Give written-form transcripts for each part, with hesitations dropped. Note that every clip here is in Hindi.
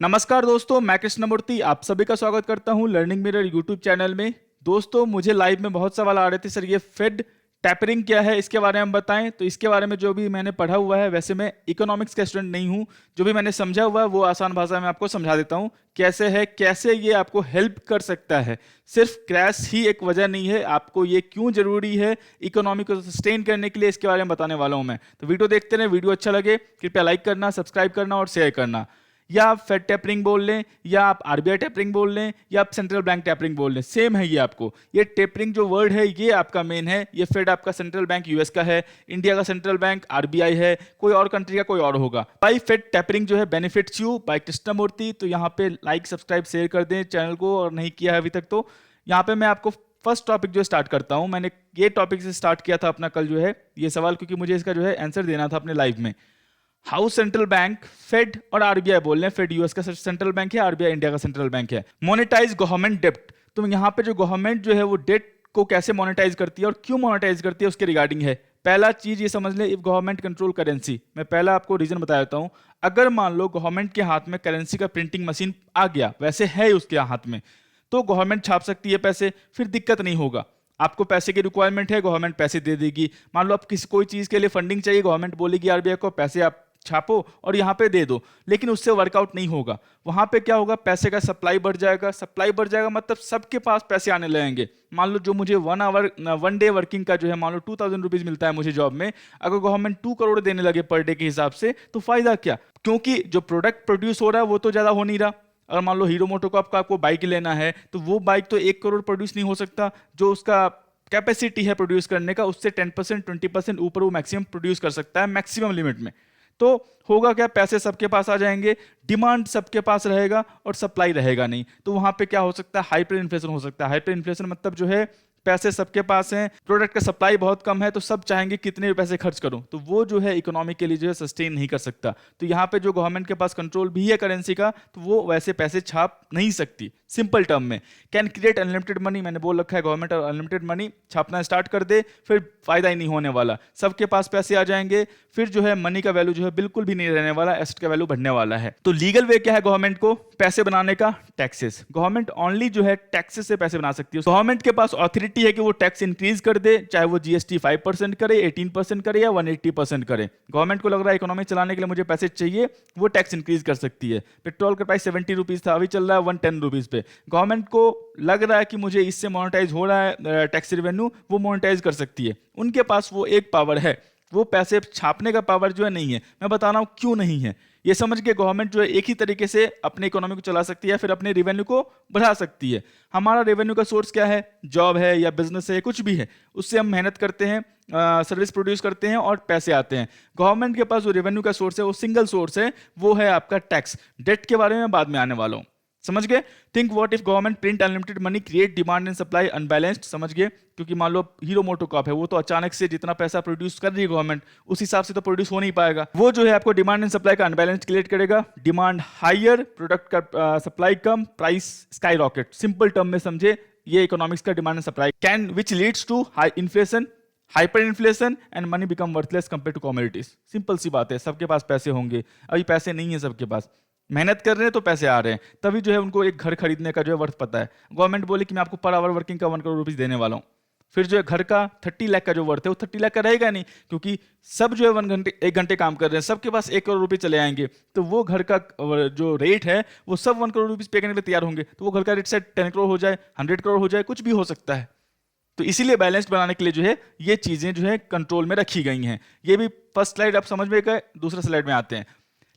नमस्कार दोस्तों, मैं कृष्णमूर्ति आप सभी का स्वागत करता हूं लर्निंग मिरर यूट्यूब चैनल में। दोस्तों, मुझे लाइव में बहुत सवाल आ रहे थे, सर ये फेड टैपरिंग क्या है, इसके बारे में बताएं। तो इसके बारे में जो भी मैंने पढ़ा हुआ है, वैसे मैं इकोनॉमिक्स का स्टूडेंट नहीं हूं, जो भी मैंने समझा हुआ है वो आसान भाषा में आपको समझा देता हूं। कैसे है, कैसे ये आपको हेल्प कर सकता है। सिर्फ क्रैश ही एक वजह नहीं है, आपको ये क्यों जरूरी है इकोनॉमी को सस्टेन करने के लिए, इसके बारे में बताने वाला हूं मैं। तो वीडियो देखते रहे, वीडियो अच्छा लगे कृपया लाइक करना, सब्सक्राइब करना और शेयर करना। या आप फेड टैपरिंग बोल लें, या आप आरबीआई टैपरिंग बोल लें, या आप सेंट्रल बैंक टैपरिंग बोल लें, सेम है ये आपको। ये टैपरिंग जो वर्ड है ये आपका मेन है। ये फेड आपका सेंट्रल बैंक यूएस का है, इंडिया का सेंट्रल बैंक आरबीआई है, कोई और कंट्री का कोई और होगा। बाई फेड टैपरिंग जो है बेनिफिट्स यू बाय कृष्णमूर्ति। तो यहाँ पे लाइक सब्सक्राइब शेयर कर दें चैनल को, और नहीं किया है अभी तक तो। यहाँ पे मैं आपको फर्स्ट टॉपिक जो स्टार्ट करता हूँ। मैंने ये टॉपिक से स्टार्ट किया था अपना कल जो है ये सवाल, क्योंकि मुझे इसका जो है आंसर देना था अपने लाइव में। हाउ सेंट्रल बैंक, फेड और आरबीआई बोल रहे हैं। फेड यूएस का सेंट्रल बैंक है, आरबीआई इंडिया का सेंट्रल बैंक है। मोनेटाइज गवर्नमेंट डेब्ट। तो यहाँ पे जो गवर्नमेंट जो है वो डेट को कैसे मोनेटाइज करती है और क्यों मोनेटाइज करती है उसके रिगार्डिंग है। पहला चीज ये समझ ले, इफ गवर्नमेंट कंट्रोल करेंसी। मैं पहला आपको रीजन बता देता हूं। अगर मान लो गवर्नमेंट के हाथ में करेंसी का प्रिंटिंग मशीन आ गया, वैसे है उसके हाथ में, तो गवर्नमेंट छाप सकती है पैसे, फिर दिक्कत नहीं होगा। आपको पैसे की रिक्वायरमेंट है, गवर्नमेंट पैसे दे देगी। मान लो आप किसी कोई चीज के लिए फंडिंग चाहिए, गवर्नमेंट बोलेगी आरबीआई को पैसे आप छापो और यहाँ पे दे दो, लेकिन उससे वर्कआउट नहीं होगा। वहां पे क्या होगा, पैसे का सप्लाई बढ़ जाएगा। सप्लाई बढ़ जाएगा मतलब सबके पास पैसे आने लगेंगे। मान लो जो मुझे 1 डे वर्किंग का जो है, मान लो 2000 रुपीज मिलता है मुझे जॉब में, अगर गवर्नमेंट 2 करोड़ देने लगे पर डे के हिसाब से, तो फायदा क्या, क्योंकि जो प्रोडक्ट प्रोड्यूस हो रहा है वो तो ज्यादा हो नहीं रहा। अगर मान लो हीरो मोटो को आपको बाइक लेना है, तो वो बाइक तो 1 करोड़ प्रोड्यूस नहीं हो सकता। जो उसका कैपेसिटी है प्रोड्यूस करने का, उससे 10% 20% ऊपर वो मैक्सिमम प्रोड्यूस कर सकता है, मैक्सिमम लिमिट में। तो होगा क्या, पैसे सबके पास आ जाएंगे, डिमांड सबके पास रहेगा और सप्लाई रहेगा नहीं। तो वहां पे क्या हो सकता है, हाइपर इन्फ्लेशन हो सकता है। हाइपर इन्फ्लेशन मतलब जो है पैसे सबके पास हैं, प्रोडक्ट का सप्लाई बहुत कम है, तो सब चाहेंगे कितने भी पैसे खर्च करूं, तो वो जो है इकोनॉमी के लिए जो है सस्टेन नहीं कर सकता। तो यहाँ पे जो गवर्नमेंट के पास कंट्रोल भी है करेंसी का, तो वो वैसे पैसे छाप नहीं सकती। सिंपल टर्म में कैन क्रिएट अनलिमिटेड मनी, मैंने बोल रखा है गवर्नमेंट और अनलिमिटेड मनी छापना स्टार्ट कर दे, फिर फायदा ही नहीं होने वाला। सबके पास पैसे आ जाएंगे, फिर जो है मनी का वैल्यू जो है बिल्कुल भी नहीं रहने वाला, एसेट का वैल्यू बढ़ने वाला है। तो लीगल वे क्या है गवर्नमेंट को पैसे बनाने का, टैक्सेस। गवर्नमेंट ओनली जो है टैक्सेस से पैसे बना सकती है। गवर्नमेंट के पास ऑथोरिटी है कि वो टैक्स इंक्रीज कर दे, चाहे वो जीएसटी 5% करे, 18% करे या 180% करे। गवर्नमेंट को लग रहा है इकोनॉमी चलाने के लिए मुझे पैसे चाहिए, वो टैक्स इंक्रीज कर सकती है। पेट्रोल का प्राइस 70 रुपीज था, अभी चल रहा है 110 रुपीज पे। गवर्नमेंट को लग रहा है कि मुझे इससे मोनेटाइज हो रहा है टैक्स रेवेन्यू, वो मोनेटाइज कर सकती है। उनके पास वो एक पावर है, वो पैसे छापने का पावर जो है नहीं है। मैं बता रहा हूं क्यों नहीं है। ये समझ के गवर्नमेंट जो है एक ही तरीके से अपने इकोनॉमी को चला सकती है, फिर अपने रेवेन्यू को बढ़ा सकती है। हमारा रेवेन्यू का सोर्स क्या है, जॉब है या बिजनेस है, कुछ भी है, उससे हम मेहनत करते हैं, सर्विस प्रोड्यूस करते हैं और पैसे आते हैं। गवर्नमेंट के पास जो रेवेन्यू का सोर्स है वो सिंगल सोर्स है, वो है आपका टैक्स। डेट के बारे में बाद में आने वाला हूं, समझ गए। Think what if government print unlimited money, create demand and supply unbalanced, समझ गए। क्योंकि मान लो हीरो मोटोकॉर्प है, वो तो अचानक से जितना पैसा प्रोड्यूस कर रही है गवर्नमेंट, उस हिसाब से तो प्रोड्यूस हो नहीं पाएगा। वो जो है आपको डिमांड एंड सप्लाई का अनबैलेंस्ड क्रिएट करेगा। डिमांड हायर, प्रोडक्ट का सप्लाई कम, price skyrocket. Simple term में समझे, ये इकोनॉमिक्स का demand and supply can which leads to high inflation, hyperinflation and money become worthless compare to commodities. Simple सी बात है, सबके पास पैसे होंगे, अभी पैसे नहीं है सबके पास, मेहनत कर रहे हैं तो पैसे आ रहे हैं, तभी जो है उनको एक घर खरीदने का जो है वर्थ पता है। गवर्नमेंट बोले कि मैं आपको पर आवर वर्किंग का 1 करोड़ रुपीज देने वाला हूं, फिर जो है घर का 30 लाख का जो वर्थ है वो 30 लाख का रहेगा नहीं, क्योंकि सब जो है 1 घंटे काम कर रहे हैं, सबके पास 1 करोड़ रुपए चले आएंगे। तो वो घर का जो रेट है वो सब 1 करोड़ रुपीज पे करने के लिए तैयार होंगे। तो वो घर का रेट शायद 10 करोड़ हो जाए, 100 करोड़ हो जाए, कुछ भी हो सकता है। तो इसीलिए बैलेंस बनाने के लिए जो है ये चीजें जो है कंट्रोल में रखी गई हैं। ये भी फर्स्ट स्लाइड आप समझ में गए, दूसरा स्लाइड में आते हैं।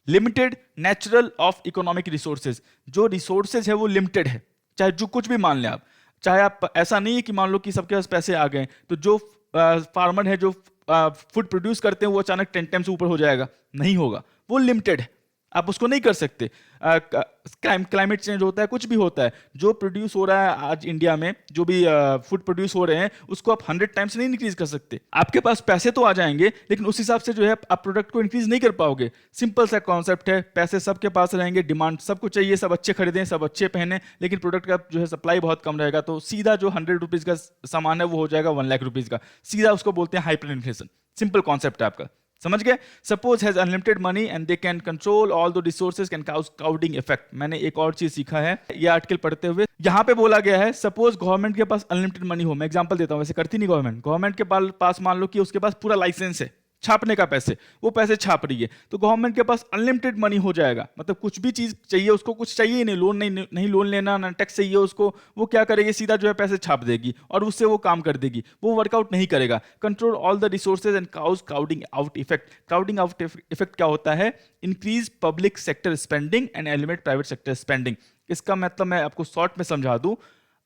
Limited natural of economic resources. जो रिसोर्सेज है वो लिमिटेड है, चाहे जो कुछ भी मान लें आप। चाहे आप, ऐसा नहीं है कि मान लो कि सबके पास पैसे आ गए तो जो फार्मर है, जो फूड प्रोड्यूस करते हैं, वो अचानक 10 टाइम्स ऊपर हो जाएगा, नहीं होगा। वो लिमिटेड है, आप उसको नहीं कर सकते। क्लाइमेट चेंज होता है, कुछ भी होता है, जो प्रोड्यूस हो रहा है आज इंडिया में, जो भी फूड प्रोड्यूस हो रहे हैं, उसको आप 100 टाइम्स नहीं इंक्रीज कर सकते। आपके पास पैसे तो आ जाएंगे, लेकिन उस हिसाब से जो है आप प्रोडक्ट को इंक्रीज नहीं कर पाओगे। सिंपल सा कॉन्सेप्ट है, पैसे सबके पास रहेंगे, डिमांड सबको चाहिए, सब अच्छे खरीदें, सब अच्छे पहने, लेकिन प्रोडक्ट का जो है सप्लाई बहुत कम रहेगा। तो सीधा जो 100 रुपीज का सामान है वो हो जाएगा 1 लाख रुपीज का, सीधा उसको बोलते हैं हाइपर इन्फ्लेशन। सिंपल कॉन्सेप्ट है आपका, समझ गए? Suppose has unlimited money and they can control all the resources can cause crowding effect. मैंने एक और चीज सीखा है ये आर्टिकल पढ़ते हुए, यहाँ पे बोला गया है सपोज गवर्नमेंट के पास अनलिमिटेड मनी हो। मैं एग्जांपल देता हूँ, वैसे करती नहीं गवर्नमेंट। गवर्नमेंट के पास मान लो कि उसके पास पूरा लाइसेंस है छापने का पैसे, वो पैसे छाप रही है, तो गवर्नमेंट के पास अनलिमिटेड मनी हो जाएगा। मतलब कुछ भी चीज चाहिए उसको, कुछ चाहिए ही नहीं, लोन नहीं लोन लेना ना टैक्स चाहिए उसको, वो क्या करेगी सीधा जो है पैसे छाप देगी और उससे वो काम कर देगी, वो वर्कआउट नहीं करेगा। Control all the resources and cause crowding out effect. Crowding out effect क्या होता है? Increase public sector spending and eliminate private sector spending. इसका मतलब मैं आपको शॉर्ट में समझा दूं,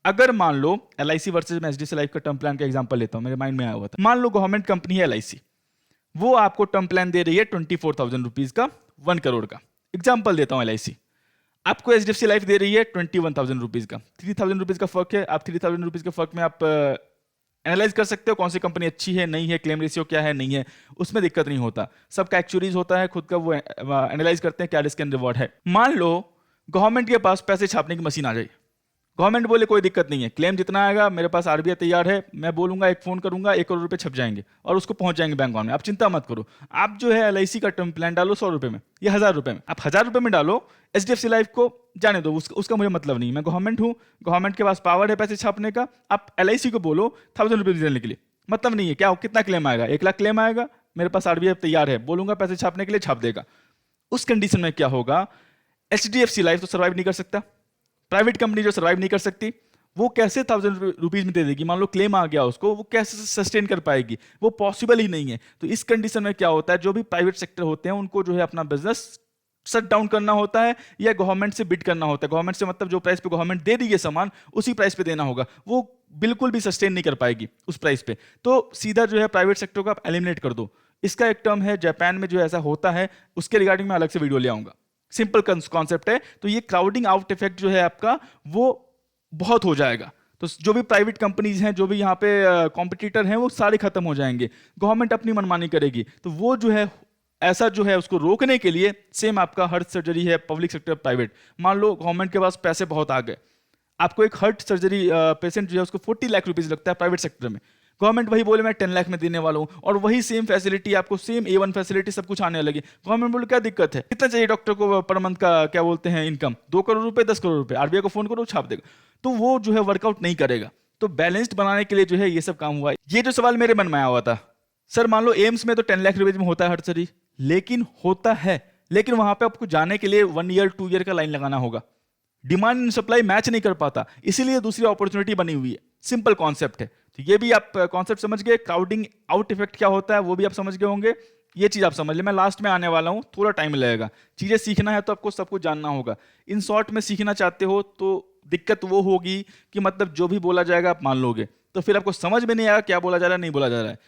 अगर मान लो LIC वर्सेज मैं HDFC लाइफ का टर्म प्लान का एग्जांपल लेता हूं, मेरे माइंड में आया हुआ था। मान लो गवर्नमेंट कंपनी है LIC, वो आपको टर्म प्लान दे रही है 24,000 रुपीज का, 1 करोड़ का। एग्जाम्पल देता हूं, LIC आपको HDFC लाइफ दे रही है 21,000 रुपीज का। 3,000 रुपीज का फर्क है। आप 3,000 रुपीज के फर्क में आप एनालाइज कर सकते हो कौन सी कंपनी अच्छी है नहीं है, क्लेम रेशियो क्या है नहीं है, उसमें दिक्कत नहीं होता। सबका एक्चुअरीज होता है, खुद का वो एनालाइज करते हैं क्या रिस्क एंड रिवॉर्ड है। मान लो गवर्नमेंट के पास पैसे छापने की मशीन आ जाए, गवर्नमेंट बोले कोई दिक्कत नहीं है, क्लेम जितना आएगा मेरे पास RBI तैयार है, मैं बोलूंगा एक फोन करूंगा 1 करोड़ रुपए छप जाएंगे और उसको पहुंच जाएंगे बैंक अकाउंट में, आप चिंता मत करो। आप जो है LIC का टर्म प्लान डालो 100 रुपए में या 1000 रुपए में, आप 1000 रुपए में डालो। HDFC लाइफ को जाने दो, उसका मुझे मतलब नहीं, मैं गवर्नमेंट हूँ, गवर्नमेंट के पास पावर है पैसे छापने का। आप LIC को बोलो 1000 रुपीज देने के लिए, मतलब नहीं है क्या, कितना क्लेम आएगा, 1 लाख क्लेम आएगा, मेरे पास RBI तैयार है, बोलूंगा पैसे छापने के लिए छाप देगा। उस कंडीशन में क्या होगा, HDFC लाइफ तो सर्वाइव नहीं कर सकता, प्राइवेट कंपनी जो सर्वाइव नहीं कर सकती वो कैसे 1000 रुपीज में दे देगी? मान लो क्लेम आ गया उसको, वो कैसे सस्टेन कर पाएगी? वो पॉसिबल ही नहीं है। तो इस कंडीशन में क्या होता है, जो भी प्राइवेट सेक्टर होते हैं उनको जो है अपना बिजनेस शट डाउन करना होता है या गवर्नमेंट से बिड करना होता है। गवर्नमेंट से मतलब जो प्राइस पे गवर्नमेंट दे रही है सामान उसी प्राइस पे देना होगा, वो बिल्कुल भी सस्टेन नहीं कर पाएगी उस प्राइस पे। तो सीधा जो है प्राइवेट सेक्टर को आप एलिमिनेट कर दो। इसका एक टर्म है जापान में जो ऐसा होता है, उसके रिगार्डिंग में अलग से वीडियो ले आऊंगा। सिंपल कॉन्सेप्ट है। तो ये क्राउडिंग आउट इफेक्ट जो है आपका वो बहुत हो जाएगा। तो जो भी प्राइवेट कंपनीज हैं, जो भी यहाँ पे कॉम्पिटिटर हैं, वो सारे खत्म हो जाएंगे, गवर्नमेंट अपनी मनमानी करेगी। तो वो जो है ऐसा जो है उसको रोकने के लिए सेम आपका हार्ट सर्जरी है, पब्लिक सेक्टर प्राइवेट। मान लो गवर्नमेंट के पास पैसे बहुत आ गए, आपको एक हार्ट सर्जरी पेशेंट जो है उसको 40 लाख रुपीज लगता है प्राइवेट सेक्टर में, गवर्नमेंट वही बोले मैं 10 लाख में देने वाला हूँ, और वही सेम फैसिलिटी आपको, सेम A1 फैसिलिटी सब कुछ आने लगी। गवर्नमेंट बोले क्या दिक्कत है, कितना चाहिए डॉक्टर को पर मंथ का, क्या बोलते हैं इनकम, 2 करोड़ रुपए, 10 करोड़ रुपए, RBI को फोन करो छाप देगा। तो वो जो है वर्कआउट नहीं करेगा। तो बैलेंस्ड बनाने के लिए जो है ये सब काम हुआ। ये जो सवाल मेरे मन में आया हुआ था, सर मान लो एम्स में तो 10 लाख रुपए में होता है हार्ट सर्जरी, लेकिन होता है, लेकिन वहां पे आपको जाने के लिए 1 ईयर 2 ईयर का लाइन लगाना होगा, डिमांड एंड सप्लाई मैच नहीं कर पाता, इसीलिए दूसरी अपॉर्चुनिटी बनी हुई है। सिंपल कॉन्सेप्ट है। तो ये भी आप कॉन्सेप्ट समझ गए। क्राउडिंग आउट इफेक्ट क्या होता है वो भी आप समझ गए होंगे। ये चीज आप समझ ले, मैं लास्ट में आने वाला हूं, थोड़ा टाइम लगेगा। चीजें सीखना है तो आपको सब कुछ जानना होगा। इन शॉर्ट में सीखना चाहते हो तो दिक्कत वो होगी कि मतलब जो भी बोला जाएगा आप मान लोगे, तो फिर आपको समझ में नहीं आएगा क्या बोला जा रहा है नहीं बोला जा रहा है।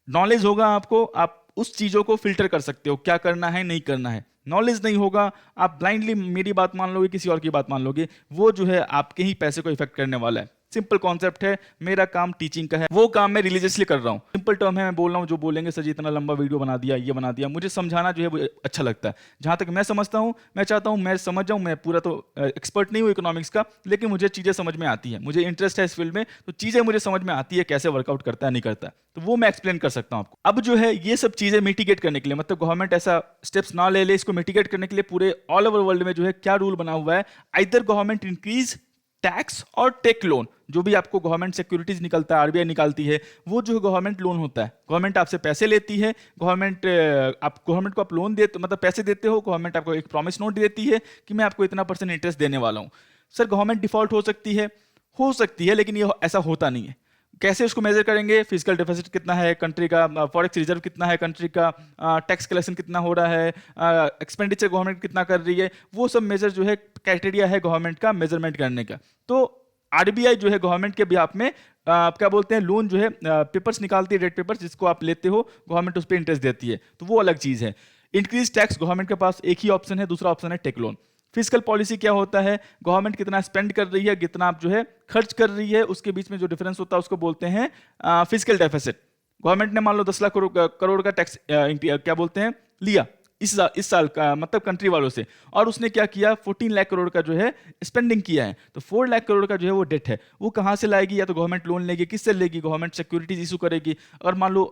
नॉलेज होगा आपको, आप उस चीजों को फिल्टर कर सकते हो, क्या करना है नहीं करना है। नॉलेज नहीं होगा, आप ब्लाइंडली मेरी बात मान लोगे, किसी और की बात मान लोगे, वो जो है आपके ही पैसे को इफेक्ट करने वाला है। सिंपल कॉन्सेप्ट है। मेरा काम टीचिंग का है, वो काम मैं रिलीजियसली कर रहा हूँ। सिंपल टर्म है, मैं बोल रहा हूँ, जो बोलेंगे सर जी इतना लंबा वीडियो बना दिया, ये बना दिया, मुझे समझाना जो है वो अच्छा लगता है। जहाँ तक मैं समझता हूँ, मैं चाहता हूँ मैं समझ जाऊँ। मैं पूरा तो एक्सपर्ट नहीं हूँ इकोनॉमिक्स का, लेकिन मुझे चीज़ें समझ में आती है, मुझे इंटरेस्ट है इस फील्ड में, तो चीज़ें मुझे समझ में आती है कैसे वर्कआउट करता है नहीं करता है, तो वो मैं एक्सप्लेन कर सकता हूँ आपको। अब जो है ये सब चीज़ें मिटिगेट करने के लिए, मतलब गवर्नमेंट ऐसा स्टेप्स ना ले ले, इसको मिटिगेट करने के लिए पूरे ऑल ओवर वर्ल्ड में जो है क्या रूल बना हुआ है, आइदर गवर्नमेंट इंक्रीज टैक्स और टेक लोन। जो भी आपको गवर्नमेंट सिक्योरिटीज निकलता है, RBI निकालती है, वो जो गवर्नमेंट लोन होता है, गवर्नमेंट आपसे पैसे लेती है, गवर्नमेंट को आप लोन देते, मतलब पैसे देते हो, गवर्नमेंट आपको एक प्रॉमिस नोट देती है कि मैं आपको इतना % इंटरेस्ट देने वाला हूँ। सर गवर्नमेंट डिफॉल्ट हो सकती है, लेकिन ये ऐसा होता नहीं है। कैसे उसको मेजर करेंगे, फिजिकल डेफिसिट कितना है कंट्री का, फॉरेक्स रिजर्व कितना है कंट्री का, टैक्स कलेक्शन कितना हो रहा है, एक्सपेंडिचर गवर्नमेंट कितना कर रही है, वो सब मेजर जो है क्राइटेरिया है गवर्नमेंट का मेजरमेंट करने का। तो RBI जो है गवर्नमेंट के बिहाफ में क्या बोलते हैं, लोन जो है पेपर्स निकालती है, रेट पेपर्स, जिसको आप लेते हो, गवर्नमेंट उस पर इंटरेस्ट देती है, तो वो अलग चीज है। इंक्रीज टैक्स, गवर्नमेंट के पास एक ही ऑप्शन है, दूसरा ऑप्शन है टेक लोन। फिजिकल पॉलिसी क्या होता है, गवर्नमेंट कितना स्पेंड कर रही है, कितना आप जो है खर्च कर रही है, उसके बीच में जो डिफरेंस होता है उसको बोलते हैं फिजिकल डेफिसिट। गवर्नमेंट ने मान लो 10 लाख करोड़ का टैक्स क्या बोलते हैं लिया इस साल का, मतलब कंट्री वालों से, और उसने क्या किया 14 लाख करोड़ का जो है स्पेंडिंग किया है, तो 4 लाख करोड़ का जो है वो डेट है, वो कहां से लाएगी, या तो गवर्नमेंट लोन लेगी, किससे लेगी, गवर्नमेंट सिक्योरिटीज इशू करेगी। और मान लो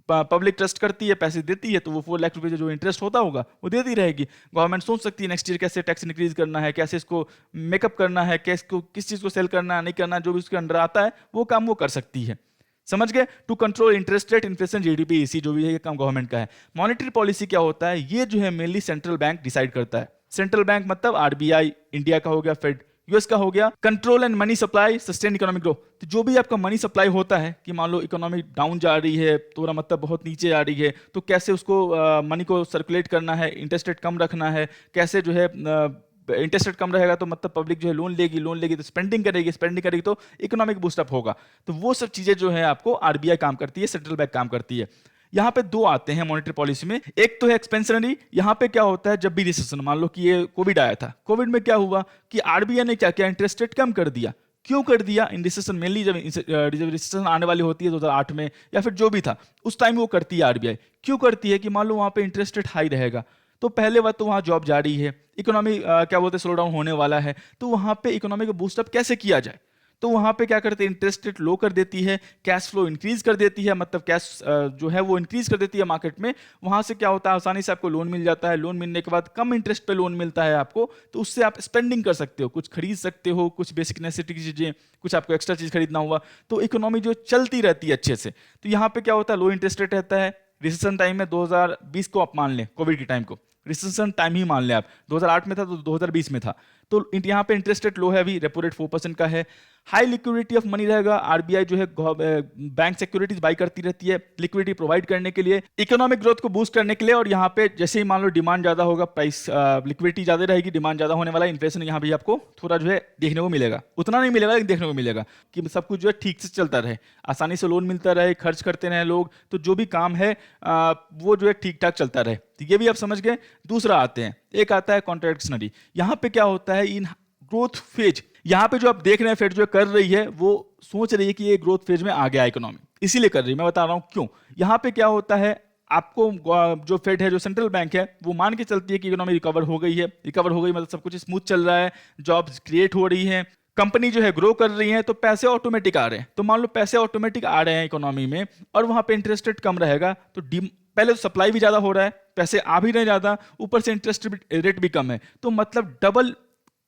पब्लिक ट्रस्ट करती है, पैसे देती है, तो वो 4 लाख रुपए जो इंटरेस्ट होता होगा वो देती रहेगी। गवर्नमेंट सोच सकती है नेक्स्ट ईयर कैसे टैक्स इंक्रीज करना है, कैसे इसको मेकअप करना है, कैसे को किस चीज़ को सेल करना है नहीं करना, जो भी उसके अंडर आता है वो काम वो कर सकती है। समझ गए? To control interest rate, inflation, GDP, इसी जो भी है ये काम गवर्नमेंट का है। मॉनेटरी पॉलिसी क्या होता है, ये जो है मेनली सेंट्रल बैंक डिसाइड करता है। सेंट्रल बैंक मतलब आरबीआई इंडिया का हो गया, फेड यूएस का हो गया। Control and money supply, sustain economic growth, तो जो भी आपका मनी सप्लाई होता है कि मान लो इकोनॉमी डाउन जा रही है, तो मतलब बहुत नीचे जा रही है, तो कैसे उसको मनी को सर्कुलेट करना है, इंटरेस्ट रेट कम रखना है, कैसे जो है इंटरेस्ट रेट कम रहेगा तो मतलब पब्लिक जो है लोन लेगी तो स्पेंडिंग करेगी तो इकोनॉमिक बूस्टअप होगा। तो वो सब चीजें जो है आपको आरबीआई काम करती है, सेंट्रल बैंक काम करती है। यहाँ पे दो आते हैं मॉनेटरी पॉलिसी में, एक तो है एक्सपेंशनरी। यहाँ पे क्या होता है, जब भी रिसेशन, मान लो कि ये कोविड आया था, कोविड में क्या हुआ कि आरबीआई ने क्या किया, इंटरेस्ट रेट कम कर दिया। क्यों कर दिया? इन रिसेशन मेनली जब रिसेशन आने वाली होती है 2008 में या फिर जो भी था उस टाइम वो करती है आरबीआई। क्यों करती है कि मान लो वहां पे इंटरेस्ट रेट हाई रहेगा, तो पहले बात तो वहां जॉब जा रही है, इकोनॉमी क्या बोलते हैं स्लो डाउन होने वाला है, तो वहां पे इकोनॉमी को बूस्टअप कैसे किया जाए, तो वहां पे क्या करते हैं, इंटरेस्ट रेट लो कर देती है, कैश फ्लो इंक्रीज कर देती है, मतलब कैश जो है वो इंक्रीज कर देती है मार्केट में। वहां से क्या होता है, आसानी से आपको लोन मिल जाता है, लोन मिलने के बाद कम इंटरेस्ट पे लोन मिलता है आपको, तो उससे आप स्पेंडिंग कर सकते हो, कुछ खरीद सकते हो, कुछ बेसिक नेसेसिटी की चीजें, कुछ आपको एक्स्ट्रा चीज खरीदना हुआ, तो इकोनॉमी जो चलती रहती है अच्छे से। तो यहाँ पे क्या होता है, लो इंटरेस्ट रेट रहता है। रिसेशन टाइम में 2020 को आप मान लें, कोविड के टाइम को रिसेशन टाइम ही मान लें आप, 2008 में था तो 2020 में था, तो यहाँ पे इंटरेस्ट रेट लो है, अभी रेपो रेट 4% का है। हाई लिक्विडिटी ऑफ मनी रहेगा, आरबीआई जो है बैंक सिक्योरिटीज बाई करती रहती है लिक्विडिटी प्रोवाइड करने के लिए, इकोनॉमिक ग्रोथ को बूस्ट करने के लिए। और यहाँ पे जैसे ही मान लो डिमांड ज्यादा होगा, प्राइस लिक्विडिटी ज्यादा रहेगी, डिमांड ज्यादा होने वाला है, इन्फ्लेशन यहाँ भी आपको थोड़ा जो है देखने को मिलेगा, उतना नहीं मिलेगा लेकिन देखने को मिलेगा कि सब कुछ जो है ठीक से चलता रहे, आसानी से लोन मिलता रहे, खर्च करते रहे लोग, तो जो भी काम है वो जो है ठीक ठाक चलता रहे। तो ये भी आप समझ गए। दूसरा आते हैं, एक आता है कॉन्ट्रैक्शनरी। यहाँ पे क्या होता है, इन ग्रोथ फेज, यहाँ पे जो आप देख रहे हैं फेड जो कर रही है, वो सोच रही है कि ये ग्रोथ फेज में आ गया इकोनॉमी, इसीलिए कर रही है। मैं बता रहा हूं क्यों। यहाँ पे क्या होता है, आपको जो फेड है, जो सेंट्रल बैंक है, वो मान के चलती है कि इकोनॉमी रिकवर हो गई है, रिकवर हो गई मतलब सब कुछ स्मूथ चल रहा है, जॉब्स क्रिएट हो रही है, कंपनी जो है ग्रो कर रही है, तो पैसे ऑटोमेटिक आ रहे हैं। तो मान लो पैसे ऑटोमेटिक आ रहे हैं इकोनॉमी में, और वहां पे इंटरेस्ट रेट कम रहेगा, तो पहले तो सप्लाई भी ज्यादा हो रहा है, पैसे आ भी नहीं ज्यादा, ऊपर से इंटरेस्ट रेट भी कम है, तो मतलब डबल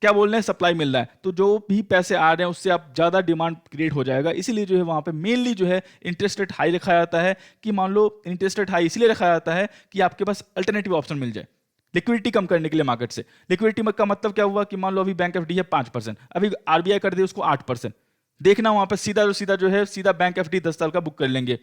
क्या बोल रहे हैं, सप्लाई मिल रहा है, तो जो भी पैसे आ रहे हैं उससे आप ज्यादा डिमांड क्रिएट हो जाएगा। इसीलिए जो है वहां पे मेनली जो है इंटरेस्ट रेट हाई रखा जाता है, कि मान लो इंटरेस्ट रेट हाई इसलिए रखा जाता है कि आपके पास अल्टरनेटिव ऑप्शन मिल जाए लिक्विडिटी कम करने के लिए मार्केट से। लिक्विडिटी का मतलब क्या हुआ कि मान लो अभी बैंक एफडी है 5%, अभी आरबीआई कर दे उसको 8%, देखना वहां पर सीधा जो है सीधा बैंक एफडी 10 साल का बुक कर लेंगे।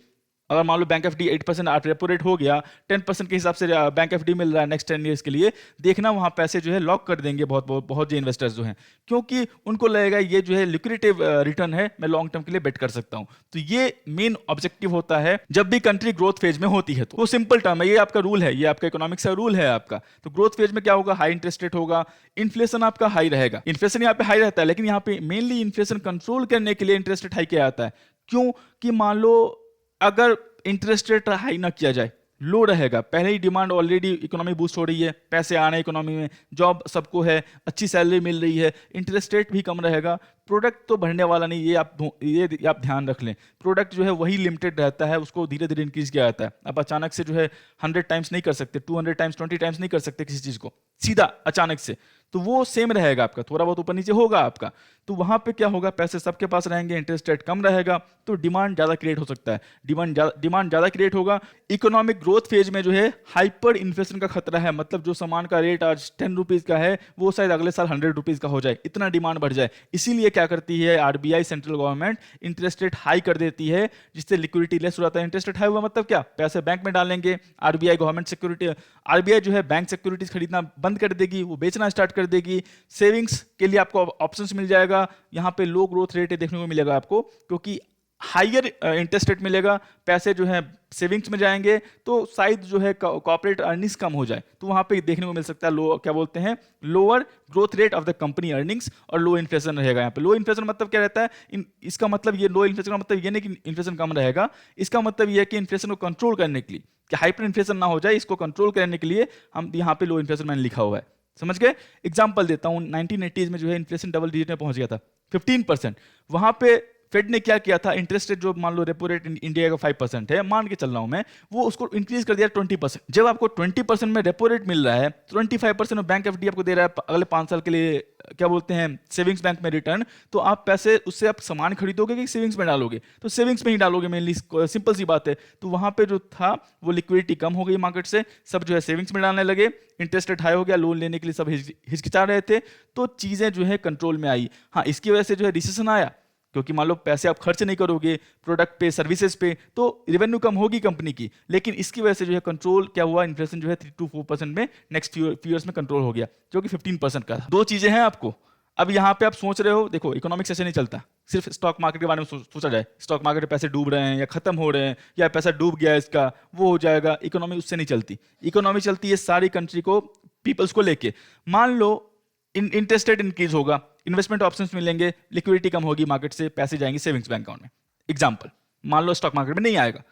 अगर मान लो बैंक एफडी 8% रेपो रेट हो गया, 10% के हिसाब से बैंक एफडी मिल रहा है नेक्स्ट 10 ईयर्स के लिए, देखना वहां पैसे जो है लॉक कर देंगे बहुत जो इन्वेस्टर्स जो हैं, क्योंकि उनको लगेगा ये जो है लिक्विडेटिव रिटर्न है, मैं लॉन्ग टर्म के लिए बेट कर सकता हूं। तो ये मेन ऑब्जेक्टिव होता है जब भी कंट्री ग्रोथ फेज में होती है। तो वो सिंपल टर्म है, ये आपका रूल है, ये आपका इकोनॉमिक्स का रूल है आपका। तो ग्रोथ फेज में क्या होगा, हाई इंटरेस्ट रेट होगा, इन्फ्लेशन आपका हाई रहेगा। इन्फ्लेशन यहाँ पे हाई रहता है, लेकिन यहाँ पे मेनली इन्फ्लेशन कंट्रोल करने के लिए इंटरेस्ट रेट हाई किया जाता है। क्यों कि मान लो अगर इंटरेस्ट रेट हाई ना किया जाए, लो रहेगा, पहले ही डिमांड ऑलरेडी इकोनॉमी बूस्ट हो रही है, पैसे आ रहे हैं इकोनॉमी में, जॉब सबको है, अच्छी सैलरी मिल रही है, इंटरेस्ट रेट भी कम रहेगा, प्रोडक्ट तो बढ़ने वाला नहीं, ये आप ध्यान रख लें। प्रोडक्ट जो है वही लिमिटेड रहता है, उसको धीरे धीरे इंक्रीज किया जाता है। आप अचानक से जो है 100 टाइम्स नहीं कर सकते, 200 टाइम्स 20 टाइम्स नहीं कर सकते किसी चीज को सीधा अचानक से, तो वो सेम रहेगा आपका, थोड़ा बहुत ऊपर नीचे होगा आपका। तो वहां पे क्या होगा, पैसे सबके पास रहेंगे, इंटरेस्ट रेट कम रहेगा, तो डिमांड ज्यादा क्रिएट हो सकता है, डिमांड ज्यादा क्रिएट होगा। इकोनॉमिक ग्रोथ फेज में जो है हाइपर इन्फ्लेशन का खतरा है, मतलब जो सामान का रेट आज 10 रुपीज का है वो शायद अगले साल 100 रुपीज का हो जाए, इतना डिमांड बढ़ जाए। इसीलिए क्या करती है RBI, central government, interest rate high कर देती है, जिससे लिक्विडिटी लेस हो जाता है। इंटरेस्ट रेट हाई हुआ मतलब क्या, पैसे बैंक में डालेंगे, आरबीआई गवर्नमेंट सिक्योरिटी, आरबीआई जो है बैंक सिक्योरिटीज खरीदना बंद कर देगी, वो बेचना स्टार्ट कर देगी, सेविंग्स के लिए आपको ऑप्शंस मिल जाएगा। यहाँ पे लो ग्रोथ रेट देखने को मिलेगा आपको, क्योंकि हायर इंटरेस्ट रेट मिलेगा, पैसे जो है सेविंग्स में जाएंगे, तो शायद जो है कॉर्पोरेट अर्निंग्स कम हो जाए, तो वहां पे देखने को मिल सकता है लो, क्या बोलते हैं, lower growth rate of the company earnings, और लो इन्फ्लेशन रहेगा। यहाँ पे लो इन्फ्लेशन मतलब क्या रहता है, इसका मतलब ये लो इन्फ्लेशन का मतलब ये नहीं कि इन्फ्लेशन कम रहेगा, इसका मतलब ये है कि इन्फ्लेशन को कंट्रोल करने के लिए, कि हाइपर इन्फ्लेशन ना हो जाए, इसको कंट्रोल करने के लिए हम यहाँ पे लो इन्फ्लेशन मैंने लिखा हुआ है। समझ गए? एग्जाम्पल देता हूँ, 1980s में जो है इन्फ्लेशन डबल डिजिट में पहुंच गया था, 15%, वहां पे फेड ने क्या किया था, इंटरेस्ट रेट जो मान लो रेपो रेट इंडिया का 5% है, मान के चल रहा हूं मैं, वो उसको इंक्रीज कर दिया 20%। जब आपको 20% में रेपो रेट मिल रहा है, 25% में बैंक एफडी आपको दे रहा है अगले 5 साल के लिए, क्या बोलते हैं, सेविंग्स बैंक में रिटर्न, तो आप पैसे उससे आप सामान खरीदोगे कि सेविंग्स में डालोगे? तो सेविंग्स में ही डालोगे मेनली, सिंपल सी बात है। तो वहां पे जो था वो लिक्विडिटी कम हो गई मार्केट से, सब जो है सेविंग्स में डालने लगे, इंटरेस्ट रेट हाई हो गया, लोन लेने के लिए सब हिचकिचा रहे थे, तो चीजें जो है कंट्रोल में आई। हाँ, इसकी वजह से जो है रिसेशन आया, क्योंकि मान लो पैसे आप खर्च नहीं करोगे प्रोडक्ट पे, सर्विसेज पे, तो रेवेन्यू कम होगी कंपनी की, लेकिन इसकी वजह से जो है कंट्रोल क्या हुआ, इन्फ्लेशन जो है 3 to 4% में नेक्स्ट फ्यू ईयर्स में कंट्रोल हो गया, जो कि 15% का था। दो चीजें हैं आपको। अब यहाँ पे आप सोच रहे हो, देखो इकोनॉमिक्स ऐसे नहीं चलता, सिर्फ स्टॉक मार्केट के बारे में सोचा जाए, स्टॉक मार्केट में पैसे डूब रहे हैं या खत्म हो रहे हैं या पैसा डूब गया इसका, वो हो जाएगा, इकोनॉमी उससे नहीं चलती। इकोनॉमी चलती है सारी कंट्री को, पीपल्स को लेके। मान लो इंटरेस्ट रेट इंक्रीज होगा, इन्वेस्टमेंट ऑप्शंस मिलेंगे, लिक्विडिटी कम होगी मार्केट से, पैसे जाएंगे सेविंग्स बैंक अकाउंट में। एग्जांपल, मान लो स्टॉक मार्केट में नहीं आएगा,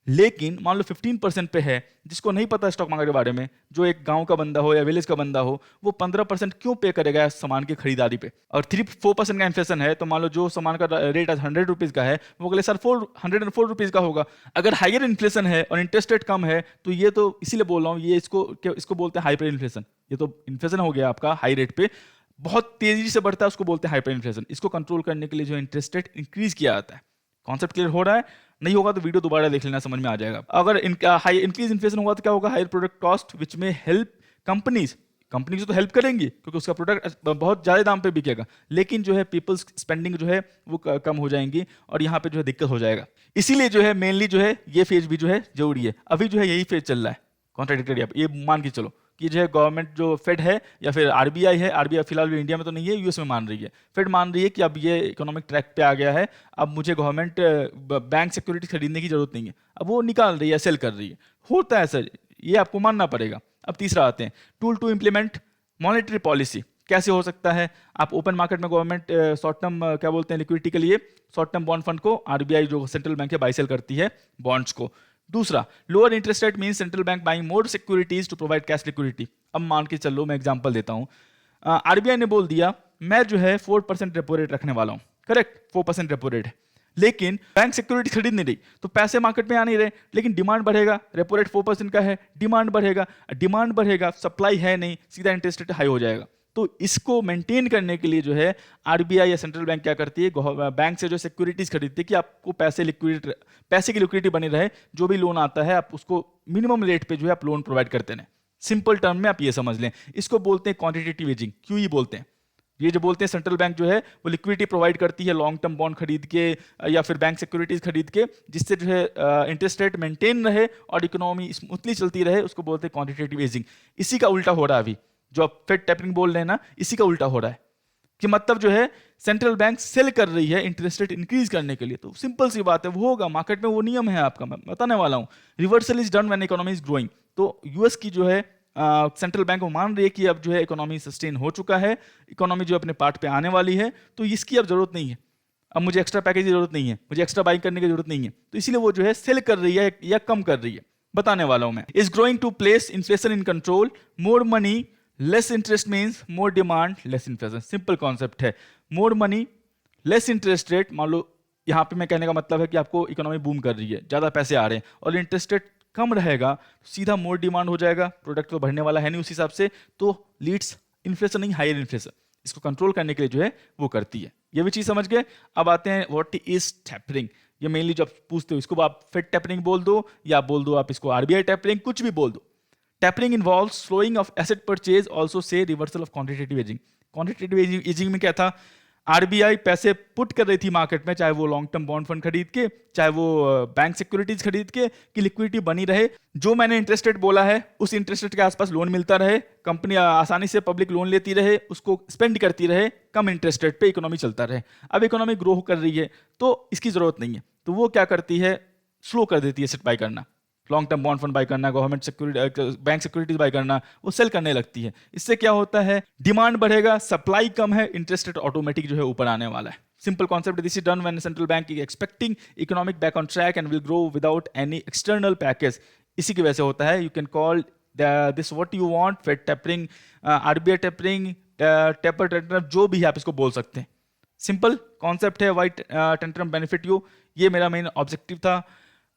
लेकिन मान लो 15% पे है, जिसको नहीं पता स्टॉक मार्केट के बारे में, जो एक गांव का बंदा हो या विलेज का बंदा हो, वो 15% क्यों पे करेगा सामान की खरीदारी पे? और 3-4% का इन्फ्लेशन है, तो मान लो जो सामान का रेट आज 100 रुपीज का है, वो अगले साल 104 रुपीज का होगा। अगर हायर इन्फ्लेशन है और इंटरेस्ट रेट कम है, तो ये तो इसीलिए बोल रहा हूँ, ये इसको बोलते हैं हाइपर इन्फ्लेशन। ये तो इन्फ्लेशन हो गया आपका हाई रेट पे, बहुत तेजी से बढ़ता है, उसको बोलते हैं हाइपर इन्फ्लेशन। इसको कंट्रोल करने के लिए जो इंटरेस्ट रेट इंक्रीज किया जाता है। कॉन्सेप्ट क्लियर हो रहा है? नहीं होगा तो वीडियो दोबारा देख लेना, समझ में आ जाएगा। अगर हाई इंक्रीज इन्फ्लेशन होगा तो क्या होगा, हायर प्रोडक्ट कॉस्ट विच में हेल्प कंपनीज तो हेल्प करेंगी, क्योंकि उसका प्रोडक्ट बहुत ज्यादा दाम पे बिकेगा, लेकिन जो है पीपल्स स्पेंडिंग जो है वो कम हो जाएंगी, और यहाँ पे जो है दिक्कत हो जाएगा। इसीलिए जो है मेनली जो है ये फेज भी जो है जरूरी है। अभी जो है यही फेज चल रहा है कॉन्ट्राडिक्टरी। ये मान के चलो कि जो है गवर्नमेंट जो फेड है या फिर आरबीआई है, आरबीआई फिलहाल इंडिया में तो नहीं है, यूएस में मान रही है, फेड मान रही है कि अब ये इकोनॉमिक ट्रैक पे आ गया है, अब मुझे गवर्नमेंट बैंक सिक्योरिटी खरीदने की जरूरत नहीं है, अब वो निकाल रही है, सेल कर रही है। होता है सर, ये आपको मानना पड़ेगा। अब तीसरा आते हैं, tool to implement monetary policy. कैसे हो सकता है? आप ओपन मार्केट में गवर्नमेंट शॉर्ट टर्म क्या बोलते हैं लिक्विडिटी के लिए शॉर्ट टर्म बॉन्ड फंड को, आरबीआई जो सेंट्रल बैंक है बाई सेल करती है बॉन्ड्स को। दूसरा, lower interest rate mean central bank buying more securities to provide cash liquidity. अब मान के चलो, मैं एग्जांपल देता हूं, आरबीआई ने बोल दिया मैं जो है 4% रेपो रेट रखने वाला हूं, करेक्ट, 4% रेपो रेट है, लेकिन बैंक सिक्योरिटी खरीद नहीं रही, तो पैसे मार्केट में आ नहीं रहे, लेकिन डिमांड बढ़ेगा, रेपो रेट 4% का है, डिमांड बढ़ेगा, सप्लाई है नहीं, सीधा इंटरेस्ट रेट हाई हो जाएगा। तो इसको मेंटेन करने के लिए जो है आरबीआई या सेंट्रल बैंक क्या करती है, बैंक से जो सिक्योरिटीज खरीदती है कि आपको पैसे की लिक्विडिटी बनी रहे, जो भी लोन आता है आप उसको मिनिमम रेट पे जो है आप लोन प्रोवाइड करते हैं। सिंपल टर्म में आप ये समझ लें, इसको बोलते हैं क्वांटिटेटिव एजिंग। क्यों ये बोलते हैं? ये जो बोलते हैं सेंट्रल बैंक जो है वो लिक्विडिटी प्रोवाइड करती है लॉन्ग टर्म बॉन्ड खरीद के या फिर बैंक सिक्योरिटीज खरीद के, जिससे जो है इंटरेस्ट रेट मेंटेन रहे और इकोनॉमी स्मूथली चलती रहे, उसको बोलते हैं क्वांटिटेटिव एजिंग। इसी का उल्टा हो रहा है अभी, जो आप फेड टेपरिंग बोल रहे हैं ना, इसी का उल्टा हो रहा है, कि मतलब जो है सेंट्रल बैंक सेल कर रही है इंटरेस्ट रेट इंक्रीज करने के लिए। तो सिंपल सी बात है, वो होगा मार्केट में, वो नियम है आपका, मैं बताने वाला हूं। Reversal is done when economy is growing. तो यूएस की जो है सेंट्रल बैंक को मान रही है कि अब जो है इकोनॉमी सस्टेन हो चुका है, इकोनॉमी जो अपने पार्ट पे आने वाली है, तो इसकी अब जरूरत नहीं है, अब मुझे एक्स्ट्रा पैकेज की जरूरत नहीं है, मुझे एक्स्ट्रा बाइंग करने की जरूरत नहीं है, तो इसीलिए वो जो है सेल कर रही है या कम कर रही है, बताने वाला हूं मैं। Is growing to place inflation in control, more money less interest means more demand less inflation. Simple concept है, more money less interest rate. मान लो यहाँ पे मैं कहने का मतलब है कि आपको इकोनॉमी बूम कर रही है, ज्यादा पैसे आ रहे हैं, और इंटरेस्ट रेट कम रहेगा, सीधा मोर डिमांड हो जाएगा, प्रोडक्ट तो बढ़ने वाला है नहीं उस हिसाब से, तो लीड्स इन्फ्लेशन नहीं हायर इन्फ्लेशन। इसको कंट्रोल करने के लिए जो है वो करती है। ये भी चीज समझ गए। अब आते हैं व्हाट इज टेपरिंग। ये मेनली जब पूछते हो, इसको आप फेड टेपरिंग बोल दो या बोल दो आप इसको आरबीआई टेपरिंग, कुछ भी बोल दो। Tapering involves slowing of asset purchase, also say reversal of quantitative easing. Quantitative easing में क्या था? आरबीआई पैसे पुट कर रही थी मार्केट में, चाहे वो लॉन्ग टर्म बॉन्ड फंड खरीद के, चाहे वो बैंक सिक्योरिटीज खरीद के, कि लिक्विडिटी बनी रहे, जो मैंने इंटरेस्ट रेट बोला है उस इंटरेस्ट रेट के आसपास लोन मिलता रहे, कंपनी आसानी से पब्लिक लोन लेती रहे, उसको स्पेंड करती रहे, कम इंटरेस्ट रेट पे इकोनॉमी चलता रहे। अब इकोनॉमी ग्रो कर रही है तो इसकी जरूरत नहीं है, तो वो क्या करती है, स्लो कर देती है एसेट बाय करना, long term bond fund buy करना, government security bank securities buy करना, वो सेल करने लगती है। इससे क्या होता है, डिमांड बढ़ेगा, सप्लाई कम है, इंटरेस्ट रेट ऑटोमेटिक जो है ऊपर आने वाला है। Simple concept, this is done when central bank is expecting economic back on track and will grow without any external package. इसी की वजह से होता है। You can call this what you want, Fed tapering, RBI tapering, taper, जो भी है आप इसको बोल सकते हैं। सिंपल कॉन्सेप्ट है, वाई टेंट्रम बेनिफिट यू, ये मेरा मेन ऑब्जेक्टिव था।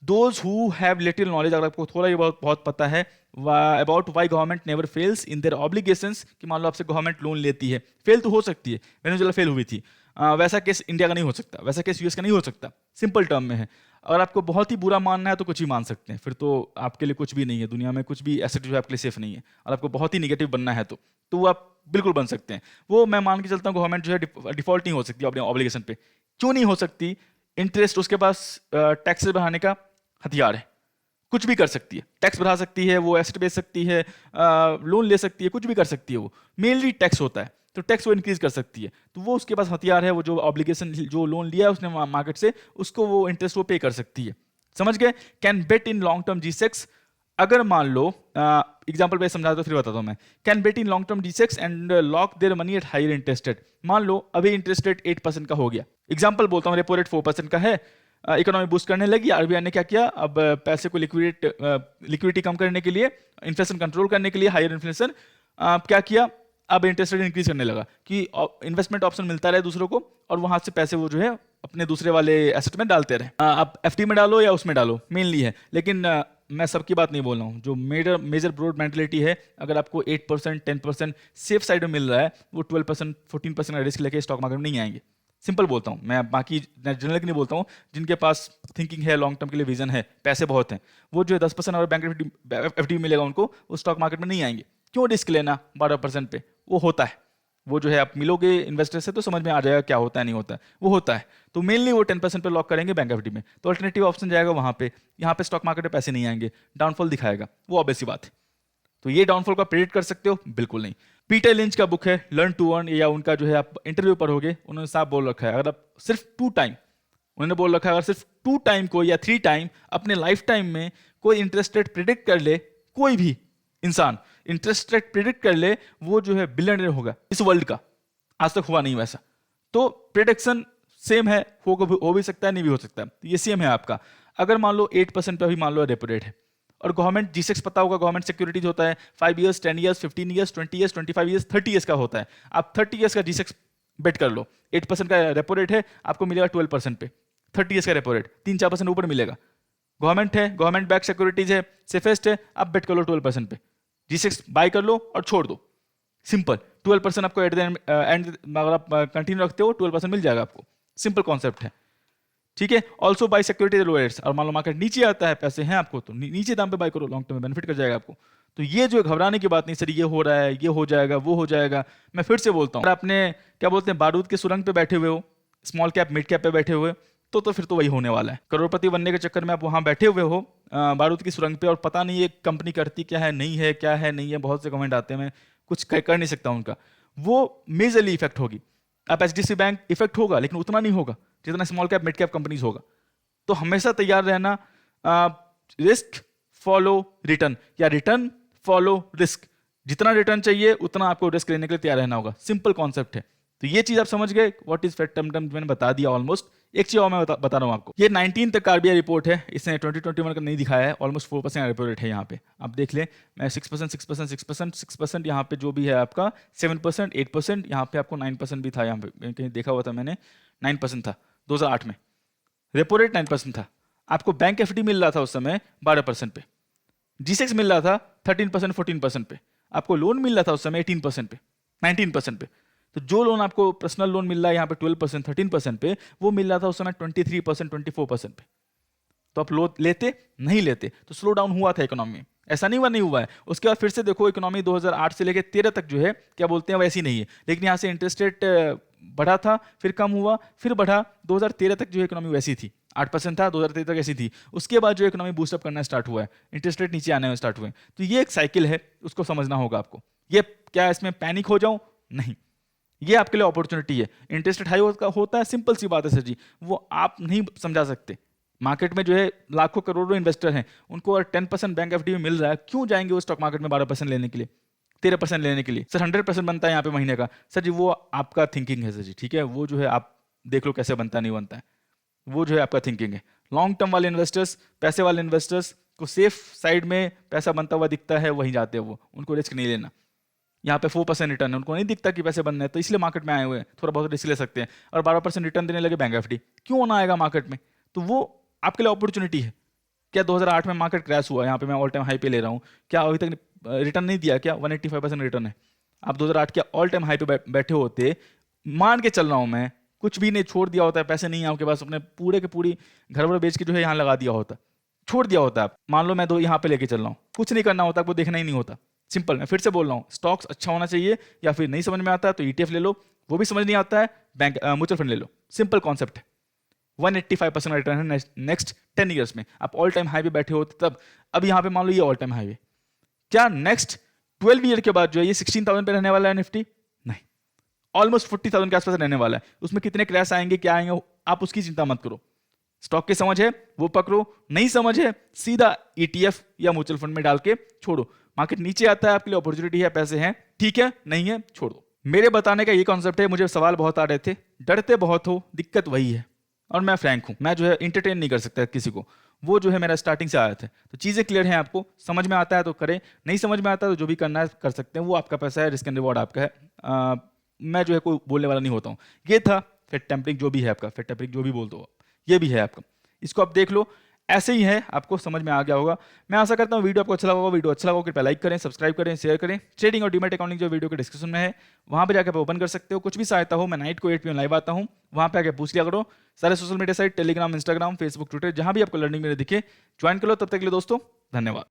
Those who have little knowledge, अगर आपको थोड़ा ही बहुत पता है about why government never fails in their obligations, कि मान लो आपसे गवर्नमेंट लोन लेती है, फेल तो हो सकती है, वेनेजुएला फेल हुई थी, वैसा केस इंडिया का नहीं हो सकता, वैसा केस यूएस का नहीं हो सकता, सिंपल टर्म में है। अगर आपको बहुत ही बुरा मानना है तो कुछ भी मान सकते हैं, फिर तो आपके लिए कुछ भी नहीं है दुनिया में, कुछ भी एसेट जो है आपके लिए सेफ नहीं है। और आपको बहुत ही निगेटिव बनना है तो वो आप बिल्कुल बन सकते हैं। वो मैं मान के चलता हूँ गवर्नमेंट जो है डिफॉल्ट नहीं हो सकती अपने ऑब्लिगेशन पे। क्यों नहीं हो सकती? इंटरेस्ट उसके पास टैक्सेस बढ़ाने का हथियार है, कुछ भी कर सकती है, टैक्स बढ़ा सकती है, वो एसेट बेच सकती है, लोन ले सकती है, कुछ भी कर सकती है। वो मेनली टैक्स होता है, तो टैक्स वो इंक्रीज कर सकती है, तो वो उसके पास हथियार है। वो जो ऑब्लिगेशन जो लोन लिया है उसने मार्केट से, उसको वो इंटरेस्ट वो पे कर सकती है। समझ गए? Can bet in long term G-Secs, अगर मान लो एग्जांपल पे समझा तो फिर बताता हूं मैं। Can bet in long term G-Secs and lock their money at higher interest rate. मान लो अभी इंटरेस्ट रेट 8% का हो गया, एग्जांपल बोलता हूं, रेपो रेट 4% का है, इकोनॉमी बूस्ट करने लगी, आरबीआई ने क्या किया, अब पैसे को लिक्विडिटी कम करने के लिए, इन्फ्लेशन कंट्रोल करने के लिए, हायर इन्फ्लेशन, क्या किया, अब इंटरेस्ट रेट इंक्रीज करने लगा कि इन्वेस्टमेंट ऑप्शन मिलता रहे दूसरों को, और वहां से पैसे वो जो है अपने दूसरे वाले एसेट में डालते रहे। आप एफडी में डालो या उसमें डालो, मेनली है। लेकिन मैं सबकी बात नहीं बोल रहा हूँ, जो मेजर ब्रॉड मेंटलिटी है, अगर आपको 8% 10% सेफ साइड में मिल रहा है, वो 12% 14% का रिस्क लेके स्टॉक मार्केट में नहीं आएंगे। सिंपल बोलता हूँ मैं, बाकी जनरल की नहीं बोलता हूँ, जिनके पास थिंकिंग है, लॉन्ग टर्म के लिए विजन है, पैसे बहुत हैं, वो जो है 10% और बैंक एफडी मिलेगा उनको, वो स्टॉक मार्केट में नहीं आएंगे। क्यों रिस्क लेना 12% पे? वो होता है, वो जो है आप मिलोगे इन्वेस्टर से तो समझ में आ जाएगा क्या होता है, नहीं होता है, वो होता है। तो मेनली वो 10% पे लॉक करेंगे बैंक एफडी में, तो अल्टरनेटिव ऑप्शन जाएगा वहां पे, यहाँ पे स्टॉक मार्केट में पैसे नहीं आएंगे, डाउनफॉल दिखाएगा, वो ऑब्वियस सी बात है। तो ये डाउनफॉल का प्रेडिक्ट कर सकते हो? बिल्कुल नहीं। पीटर लिंच का बुक है लर्न टू अर्न, या उनका जो है आप इंटरव्यू पढ़ोगे, उन्होंने साफ बोल रखा है, अगर आप सिर्फ 2 टाइम, उन्होंने बोल रखा है अगर सिर्फ 2 टाइम को या 3 टाइम अपने लाइफ टाइम में कोई इंटरेस्ट रेट प्रिडिक्ट कर ले, कोई भी इंसान इंटरेस्ट रेट प्रिडिक्ट कर ले, वो जो है बिलियनर होगा इस वर्ल्ड का। आज तक हुआ नहीं वैसा। तो प्रिडिक्शन सेम है, हो भी सकता है, नहीं भी हो सकता है, तो ये सेम है आपका। अगर मान लो 8% पे अभी मान लो रेपो रेट है, और गवर्नमेंट G-Secs पता होगा, गवर्नमेंट सिक्योरिटीज होता है 5 years 10 years 15 years 20 years 25 years 30 years का होता है। आप 30 ईयर्स का G-Secs बेट कर लो, 8% का रेपो रेट है, आपको मिलेगा 12% पे। 30 ईयर्स का रेपो रेट 3-4% ऊपर मिलेगा। गवर्नमेंट है, गवर्नमेंट बैक सिक्योरिटीज है, सेफेस्ट है, आप बेट कर लो 12% पे, G-Secs बाय कर लो और छोड़ दो। सिंपल 12% आपको एट द एंड अगर आप कंटिन्यू रखते हो 12% मिल जाएगा आपको। सिंपल कॉन्सेप्ट है, ठीक है। ऑल्सो बाय सिक्योरिटी लो रेट्स, और मान लो मार्केट नीचे आता है, पैसे हैं आपको, तो नीचे दाम पे बाय करो, लॉन्ग टर्म में बेनिफिट कर जाएगा आपको। तो ये जो घबराने की बात नहीं सर, ये हो रहा है, ये हो जाएगा, वो हो जाएगा। मैं फिर से बोलता हूँ, अगर आपने क्या बोलते हैं बारूद के सुरंग पे बैठे हुए हो, स्मॉल कैप मिड कैप पे बैठे हुए, तो फिर तो वही होने वाला है। करोड़पति बनने के चक्कर में आप वहां बैठे हुए हो बारूद की सुरंग पे, और पता नहीं ये कंपनी करती क्या है, नहीं है, क्या है, नहीं है, बहुत से कमेंट आते हैं, मैं कुछ कर नहीं सकता उनका। वो मेजरली इफेक्ट होगी। आप एचडीएफसी बैंक इफेक्ट होगा, लेकिन उतना नहीं होगा जितना small cap mid cap companies होगा। तो हमेशा तैयार रहना, रिस्क फॉलो रिटर्न, या रिटर्न फॉलो रिस्क। जितना रिटर्न चाहिए उतना आपको रिस्क लेने के लिए तैयार रहना होगा। सिंपल कॉन्सेप्ट है। तो ये चीज आप समझ गए, व्हाट इज फेड टर्म, मैंने बता दिया ऑलमोस्ट। एक चीज और मैं बता रहा हूं आपको, ये 19 तक का आरबीआई रिपोर्ट है, इसने 2021 का नहीं दिखाया है। ऑलमोस्ट 4% रेपो रेट है यहाँ पे, आप देख ले। मैं 6% 6% 6% 6% यहाँ पे जो भी है आपका 7% 8%, यहाँ पे आपको 9% भी था, यहाँ पे कहीं देखा हुआ था मैंने, 9% था 2008 में। रेपो रेट 9% था। आपको बैंक एफडी मिल रहा था उस समय 12% पे, G-Secs मिल रहा था 13% 14% पे, आपको लोन मिल रहा था उस समय 18% पे 19% पे। तो जो लोन आपको पर्सनल लोन मिल रहा है यहाँ पे 12% 13% पे, वो मिल रहा था उस समय 23% 24% पे। तो आप लोन लेते नहीं लेते, तो स्लो डाउन हुआ था इकोनॉमी में। ऐसा नहीं हुआ है। उसके बाद फिर से देखो, इकोनॉमी 2008 से लेकर 13 तक जो है क्या बोलते हैं वैसी नहीं है, लेकिन यहाँ से इंटरेस्ट रेट बढ़ा था, फिर कम हुआ, फिर बढ़ा। 2013 तक जो है इकोनॉमी वैसी थी, 8% था, 2013 तक ऐसी थी। उसके बाद जो इकोनॉमी बूस्टअप करना स्टार्ट हुआ है, इंटरेस्ट रेट नीचे आने में स्टार्ट हुए। तो ये एक साइकिल है, उसको समझना होगा आपको। ये क्या इसमें पैनिक हो जाऊं? नहीं, ये आपके लिए अपॉर्चुनिटी है। इंटरेस्ट रेट हाई होता है, सिंपल सी बात है सर जी, वो आप नहीं समझा सकते। मार्केट में जो है लाखों करोड़ों इन्वेस्टर हैं, उनको अगर 10% बैंक एफडी में मिल रहा है, क्यों जाएंगे वो स्टॉक मार्केट में 12% लेने के लिए, 13% लेने के लिए? सर 100% बनता है यहाँ पे महीने का। सर जी वो आपका थिंकिंग है सर जी, ठीक है, वो जो है आप देख लो कैसे बनता नहीं बनता है, वो जो है आपका थिंकिंग है। लॉन्ग टर्म वाले इन्वेस्टर्स, पैसे वाले इन्वेस्टर्स को सेफ साइड में पैसा बनता हुआ दिखता है, वहीं जाते हैं वो, उनको रिस्क नहीं लेना। यहाँ पे 4% रिटर्न है, उनको नहीं दिखता कि पैसे बनने हैं, तो इसलिए मार्केट में आए हुए हैं, थोड़ा बहुत रिस्क ले सकते हैं। और 12% रिटर्न देने लगे बैंक एफडी, क्यों ना आएगा मार्केट में? तो वो आपके लिए अपॉर्चुनिटी है। क्या 2008 में मार्केट क्रैश हुआ, यहाँ पे मैं ऑल टाइम हाई पे ले रहा हूँ, क्या अभी तक रिटर्न नहीं दिया? क्या 185% रिटर्न है? आप 2008 के ऑल टाइम हाई पे बैठे होते, मान के चल रहा हूँ मैं, कुछ भी नहीं छोड़ दिया होता है, पैसे नहीं है आपके पास, अपने पूरे के पूरी घर वर बेच के जो है यहाँ लगा दिया होता, छोड़ दिया होता है। आप मान लो मैं यहाँ पे लेके चल रहा हूँ, कुछ नहीं करना होता, आपको देखना ही नहीं होता। सिंपल, मैं फिर से बोल रहा हूँ, स्टॉक्स अच्छा होना चाहिए, या फिर नहीं समझ में आता है तो ETF ले लो, वो भी समझ नहीं आता है, बैंक म्यूचुअल फंड ले लो। सिंपल कॉन्सेप्ट है। 185% रिटर्न है नेक्स्ट 10 ईयर्स में। आप ऑल टाइम हाई पे बैठे होते तब, अब यहाँ पे मान लो ये ऑल टाइम हाई है, क्या नेक्स्ट 12 ईयर के बाद जो है ये 16,000 पे रहने वाला है निफ्टी? नहीं, ऑलमोस्ट 40,000 के आसपास रहने वाला है। उसमें कितने क्रैश आएंगे, क्या आएंगे, आप उसकी चिंता मत करो। स्टॉक की समझ है वो पकड़ो, नहीं समझ है सीधा ETF या म्यूचुअल फंड में डाल के छोड़ो। मार्केट नीचे आता है, आपके लिए अपॉर्चुनिटी है, पैसे हैं, ठीक है, नहीं है छोड़ दो। मेरे बताने का ये कॉन्सेप्ट है। मुझे सवाल बहुत आ रहे थे, डरते बहुत हो, दिक्कत वही है। और मैं फ्रैंक हूं, मैं जो है इंटरटेन नहीं कर सकता किसी को, वो जो है मेरा स्टार्टिंग से आया था। तो चीजें क्लियर हैं, आपको समझ में आता है तो करें, नहीं समझ में आता है तो जो भी करना है कर सकते हैं, वो आपका पैसा है, रिस्क एंड रिवॉर्ड आपका है। मैं जो है कोई बोलने वाला नहीं होता हूँ। ये था फेड टेम्परिंग, जो भी है आपका फेड टेम्परिंग, जो भी बोल दो, ये भी है आपका, इसको आप देख लो। ऐसे ही है, आपको समझ में आ गया होगा। मैं आशा करता हूँ वीडियो आपको अच्छा लगा होगा। वीडियो अच्छा लगा हो कृपया लाइक करें, सब्सक्राइब करें, शेयर करें। ट्रेडिंग और डीमैट अकाउंटिंग जो वीडियो के डिस्क्रिप्शन में है, वहां पे जाकर आप ओपन कर सकते हो। कुछ भी सहायता हो, मैं नाइट को 8 PM लाइव आता हूँ, वहां पे आके पूछ लिया करो। सारे social media site, Telegram, Instagram, Facebook, Twitter, जहां भी आपको लर्निंग मेरे दिखे, ज्वाइन कर लो। तब तक के लिए दोस्तों धन्यवाद।